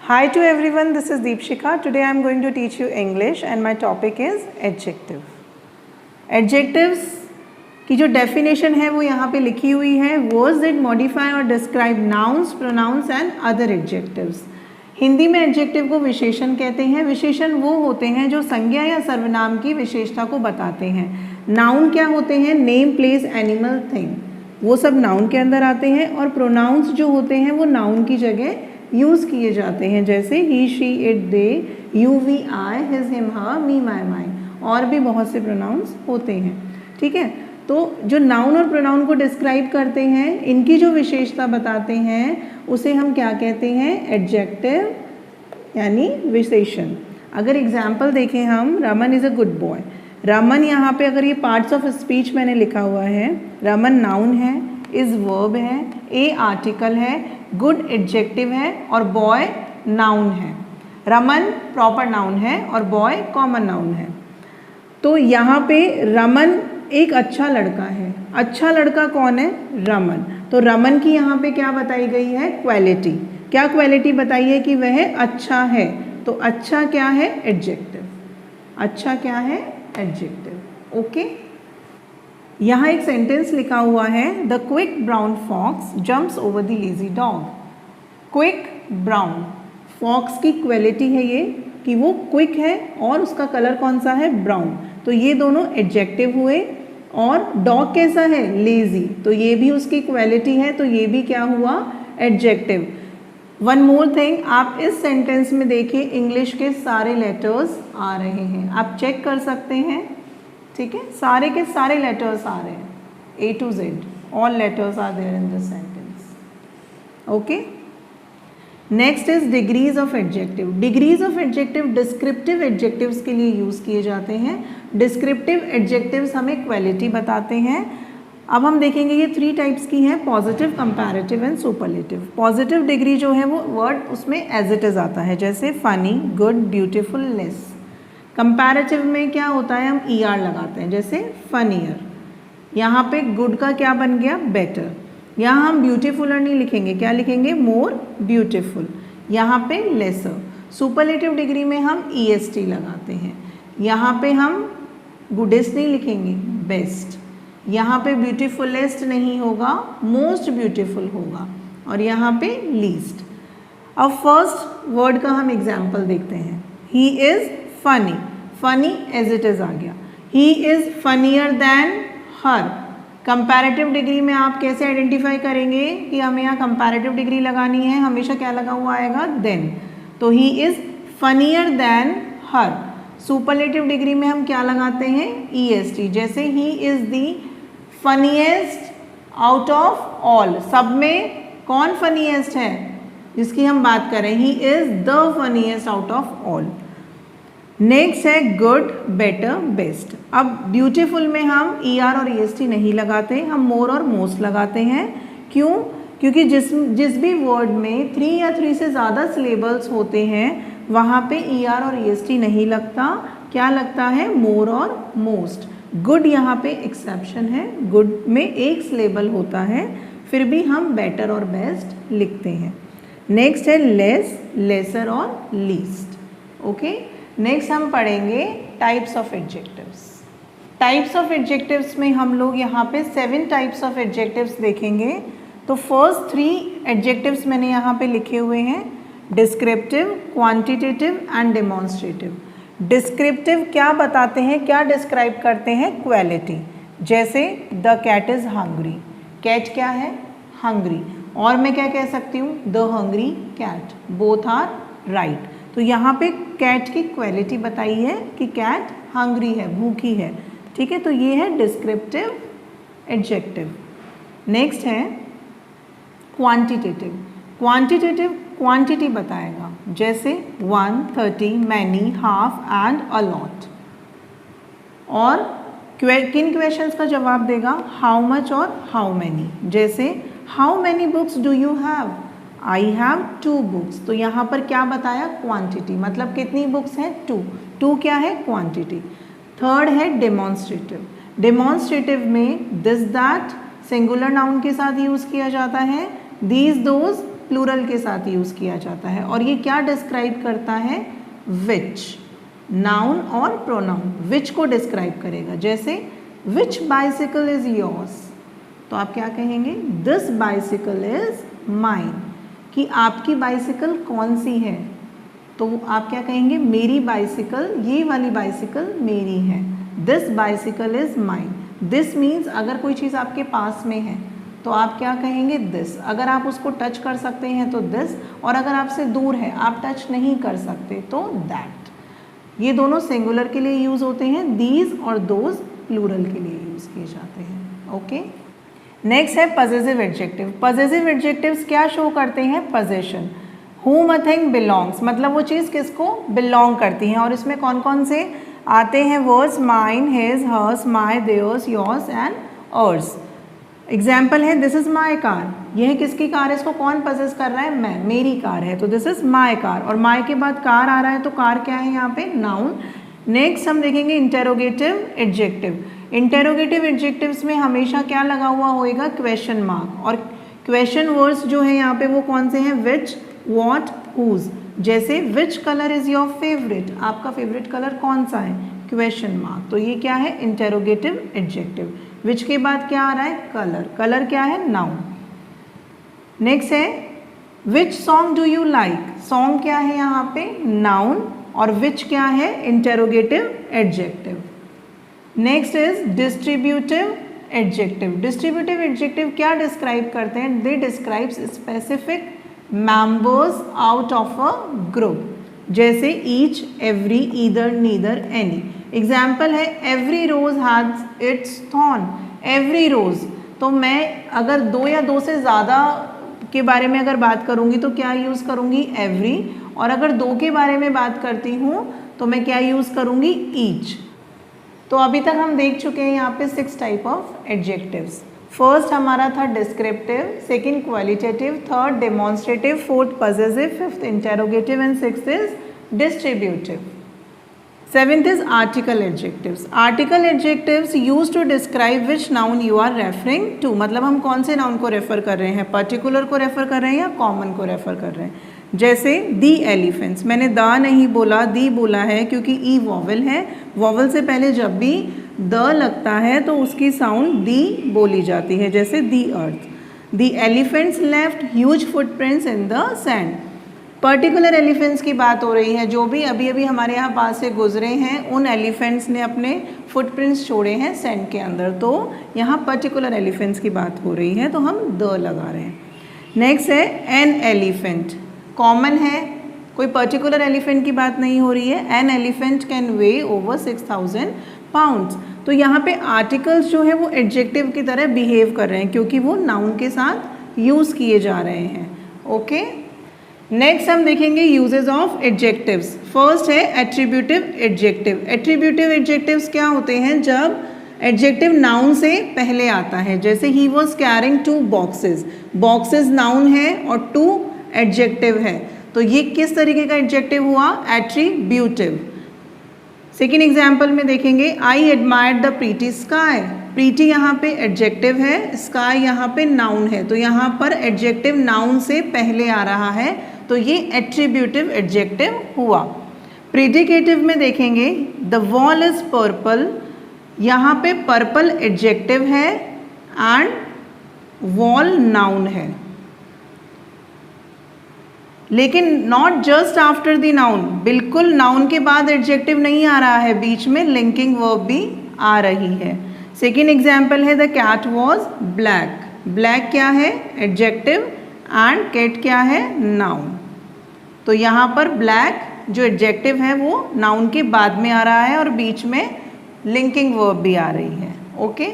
Hi to everyone, this is Deepshika. Today I am going to teach you English and my topic is adjective. Adjectives की जो definition है वो यहाँ पे लिखी हुई है. Words that modify or describe nouns, pronouns and other adjectives. Hindi में adjective को विशेषण कहते हैं. विशेषण वो होते हैं जो संज्ञा या सर्वनाम की विशेषता को बताते हैं. Noun क्या होते हैं? Name, place, animal, thing. वो सब noun के अंदर आते हैं. और pronouns जो होते हैं वो noun की जगह यूज़ किए जाते हैं, जैसे he, she, it, they, you, we, I, his, him, her, me, my, mine. और भी बहुत से प्रोनाउंस होते हैं. ठीक है, तो जो नाउन और प्रोनाउन को डिस्क्राइब करते हैं, इनकी जो विशेषता बताते हैं, उसे हम क्या कहते हैं? एडजेक्टिव यानी विशेषण. अगर एग्जाम्पल देखें हम, Raman is a good boy. Raman यहाँ पे अगर ये पार्ट्स ऑफ स्पीच मैंने लिखा हुआ है, रमन नाउन है, इज़ वर्ब है, ए आर्टिकल है, गुड एडजेक्टिव है और बॉय नाउन है. रमन प्रॉपर नाउन है और बॉय कॉमन नाउन है. तो यहाँ पे रमन एक अच्छा लड़का है. अच्छा लड़का कौन है? रमन. तो रमन की यहाँ पे क्या बताई गई है? क्वालिटी. क्या क्वालिटी बताई है कि वह अच्छा है? तो अच्छा क्या है? एडजेक्टिव. अच्छा क्या है? एडजेक्टिव. ओके. यहाँ एक सेंटेंस लिखा हुआ है, the quick brown fox jumps over the lazy dog. Quick brown, fox की क्वालिटी है ये कि वो क्विक है और उसका कलर कौन सा है? ब्राउन. तो ये दोनों एडजेक्टिव हुए. और डॉग कैसा है? लेजी. तो ये भी उसकी क्वालिटी है, तो ये भी क्या हुआ? एडजेक्टिव. वन मोर थिंग, आप इस सेंटेंस में देखिए इंग्लिश के सारे लेटर्स आ रहे हैं. आप चेक कर सकते हैं. ठीक है, सारे के सारे लेटर्स आ रहे हैं, A to Z. All letters are there in this sentence. Okay. Next is degrees of adjective. Degrees of adjective descriptive adjectives के लिए यूज़ किए जाते हैं. डिस्क्रिप्टिव एडजेक्टिव्स हमें क्वालिटी बताते हैं. अब हम देखेंगे ये 3 टाइप्स की हैं, positive, comparative and superlative. Positive degree जो है वो वर्ड उसमें एज इट इज़ आता है, जैसे funny, good, beautiful, less. Comparative में क्या होता है? हम ER लगाते हैं, जैसे फनियर. यहाँ पे गुड का क्या बन गया? बेटर. यहाँ हम ब्यूटीफुलर नहीं लिखेंगे, क्या लिखेंगे? More beautiful. यहाँ पे लेसर. सुपरलेटिव डिग्री में हम EST लगाते हैं. यहाँ पे हम गुडेस्ट नहीं लिखेंगे, बेस्ट. यहाँ पे ब्यूटीफुलेस्ट नहीं होगा, मोस्ट ब्यूटीफुल होगा. और यहाँ पे लीस्ट. अब फर्स्ट वर्ड का हम एग्जाम्पल देखते हैं. He is funny. Funny as it is आ गया. He is funnier than her. Comparative degree में आप कैसे आइडेंटिफाई करेंगे कि हमें यहाँ कंपैरेटिव डिग्री लगानी है? हमेशा क्या लगा हुआ आएगा? देन. तो he is funnier than her. Superlative degree में हम क्या लगाते हैं? EST. जैसे he is the funniest out of all. सब में कौन फनीएस्ट है जिसकी हम बात करें? He is the funniest out of all. Next है गुड, बेटर, बेस्ट. अब ब्यूटीफुल में हम ER और EST नहीं लगाते, हम मोर और मोस्ट लगाते हैं. क्यों? क्योंकि जिस भी वर्ड में 3 या 3 से ज़्यादा सिलेबल्स होते हैं वहाँ पे ER और EST नहीं लगता. क्या लगता है? मोर और मोस्ट. गुड यहाँ पे एक्सेप्शन है. गुड में एक सिलेबल होता है, फिर भी हम बेटर और बेस्ट लिखते हैं. नेक्स्ट है लेस, लेसर और लीस्ट. ओके. नेक्स्ट हम पढ़ेंगे types of adjectives. Types of adjectives में हम लोग यहाँ पे 7 टाइप्स ऑफ एडजेक्टिव्स देखेंगे. तो फर्स्ट 3 एडजेक्टिव्स मैंने यहाँ पे लिखे हुए हैं, descriptive, quantitative and demonstrative. Descriptive क्या बताते हैं? क्या डिस्क्राइब करते हैं? क्वालिटी. जैसे the cat is hungry. Cat क्या है? हंग्री. और मैं क्या कह सकती हूँ? The hungry cat. Both are right. तो यहाँ पे कैट की क्वालिटी बताई है कि कैट हंग्री है, भूखी है. ठीक है, तो ये है डिस्क्रिप्टिव एडजेक्टिव. नेक्स्ट है क्वांटिटेटिव. क्वांटिटेटिव क्वांटिटी बताएगा, जैसे 1, 30, many, half and a lot. और किन क्वेश्चंस का जवाब देगा? हाउ मच और हाउ मैनी. जैसे how many books do you have? I have 2 books. तो यहाँ पर क्या बताया? क्वांटिटी. मतलब कितनी बुक्स हैं? 2. 2 क्या है? क्वांटिटी. थर्ड है डेमोन्स्ट्रेटिव. डेमोन्स्ट्रेटिव में दिस दैट सिंगुलर नाउन के साथ यूज़ किया जाता है. दीज दोज प्लूरल के साथ यूज़ किया जाता है और ये क्या डिस्क्राइब करता है, विच, नाउन और प्रोनाउन, विच को डिस्क्राइब करेगा। जैसे विच बाइसिकल इज योर्स, तो आप क्या कहेंगे, दिस बाइसिकल इज माइन, कि आपकी बाइसिकल कौन सी है, तो आप क्या कहेंगे, मेरी बाइसिकल, ये वाली बाइसिकल मेरी है। This bicycle is mine. This means अगर कोई चीज़ आपके पास में है तो आप क्या कहेंगे, दिस। अगर आप उसको टच कर सकते हैं तो दिस, और अगर आपसे दूर है, आप टच नहीं कर सकते तो दैट। ये दोनों सिंगुलर के लिए यूज़ होते हैं, दीज और दोज प्लूरल के लिए यूज़ किए जाते हैं। ओके, नेक्स्ट है पजेसिव एडजेक्टिव। पजेसिव एडजेक्टिव्स क्या शो करते हैं, possession. whom a thing belongs, मतलब वो चीज़ किसको बिलोंग करती है, और इसमें कौन कौन से आते हैं words, mine, his, hers, my, theirs, yours and ours. Example है, दिस इज माई कार, यह किसकी कार है, इसको कौन पजेस कर रहा है, मैं, मेरी कार है, तो दिस इज माई कार, और माई के बाद कार आ रहा है तो कार क्या है यहाँ पे, नाउन। नेक्स्ट हम देखेंगे इंटेरोगेटिव एडजेक्टिव। इंटेरोगेटिव एडजेक्टिव्स में हमेशा क्या लगा हुआ होएगा, क्वेश्चन मार्क, और क्वेश्चन वर्ड्स जो है यहाँ पे वो कौन से हैं, विच, वॉट, हुज। जैसे which colour is your favourite, आपका फेवरेट कलर कौन सा है, क्वेश्चन मार्क, तो ये क्या है, इंटेरोगेटिव एडजेक्टिव। विच के बाद क्या आ रहा है, कलर, कलर क्या है, नाउन। नेक्स्ट है which song do you like, song क्या है यहाँ पे, नाउन, और विच क्या है, interrogative adjective. Next is distributive adjective. Distributive adjective क्या डिस्क्राइब करते हैं, they describes specific members out of a group. जैसे each, every, either, neither, any. Example है, every rose has its thorn, every rose, तो मैं अगर दो या दो से ज़्यादा के बारे में अगर बात करूँगी तो क्या यूज़ करूँगी, एवरी, और अगर दो के बारे में बात करती हूँ तो मैं क्या यूज़ करूँगी, ईच। तो अभी तक हम देख चुके हैं यहाँ पे 6 टाइप ऑफ एडजेक्टिव्स। फर्स्ट हमारा था descriptive, second qualitative, third demonstrative, fourth possessive, fifth interrogative and sixth is distributive. Seventh is article adjectives. Article adjectives use to describe which noun you are referring to, मतलब हम कौन से noun को refer कर रहे हैं, पर्टिकुलर को refer कर रहे हैं या कॉमन को रेफर कर रहे हैं। जैसे दी एलिफेंट्स, मैंने द नहीं बोला, दी बोला है क्योंकि ई वॉवल है, वॉवल से पहले जब भी द लगता है तो उसकी साउंड दी बोली जाती है। जैसे the earth, the elephants left huge footprints in the sand. Particular elephants की बात हो रही है, जो भी अभी अभी हमारे यहाँ पास से गुजरे हैं उन एलिफेंट्स ने अपने फुटप्रिंट्स छोड़े हैं सैंड के अंदर, तो यहाँ पर्टिकुलर एलिफेंट्स की बात हो रही है तो हम द लगा रहे हैं। नेक्स्ट है एन एलिफेंट, कॉमन है, कोई पर्टिकुलर एलिफेंट की बात नहीं हो रही है। An elephant can way over 6000 pounds, तो यहाँ पे आर्टिकल्स जो है वो एडजेक्टिव की तरह बिहेव कर रहे हैं क्योंकि वो नाउन के साथ यूज़ किए जा रहे हैं। ओके, नेक्स्ट हम देखेंगे यूजेस ऑफ एडजेक्टिव्स। फर्स्ट है एट्रीब्यूटिव एडजेक्टिव। एट्रीब्यूटिव एडजेक्टिव्स क्या होते हैं, जब एडजेक्टिव नाउन से पहले आता है। जैसे he was carrying 2 boxes, boxes noun है और 2 एडजेक्टिव है, तो ये किस तरीके का एडजेक्टिव हुआ, एट्रीब्यूटिव। सेकेंड एग्जाम्पल में देखेंगे, I admire the pretty sky. Pretty यहाँ पे एडजेक्टिव है, स्काई यहाँ पे नाउन है, तो यहाँ पर एडजेक्टिव नाउन से पहले आ रहा है तो ये एट्रीब्यूटिव एडजेक्टिव हुआ। प्रेडिकेटिव में देखेंगे, द वॉल इज पर्पल, यहाँ पे पर्पल एडजेक्टिव है एंड वॉल नाउन है, लेकिन not just after the noun, बिल्कुल नाउन के बाद एडजेक्टिव नहीं आ रहा है, बीच में लिंकिंग वर्ब भी आ रही है। सेकेंड एग्जाम्पल है the cat was black. Black क्या है, एडजेक्टिव, एंड कैट क्या है, नाउन। तो यहाँ पर ब्लैक जो एडजेक्टिव है वो नाउन के बाद में आ रहा है और बीच में लिंकिंग वर्ब भी आ रही है। ओके।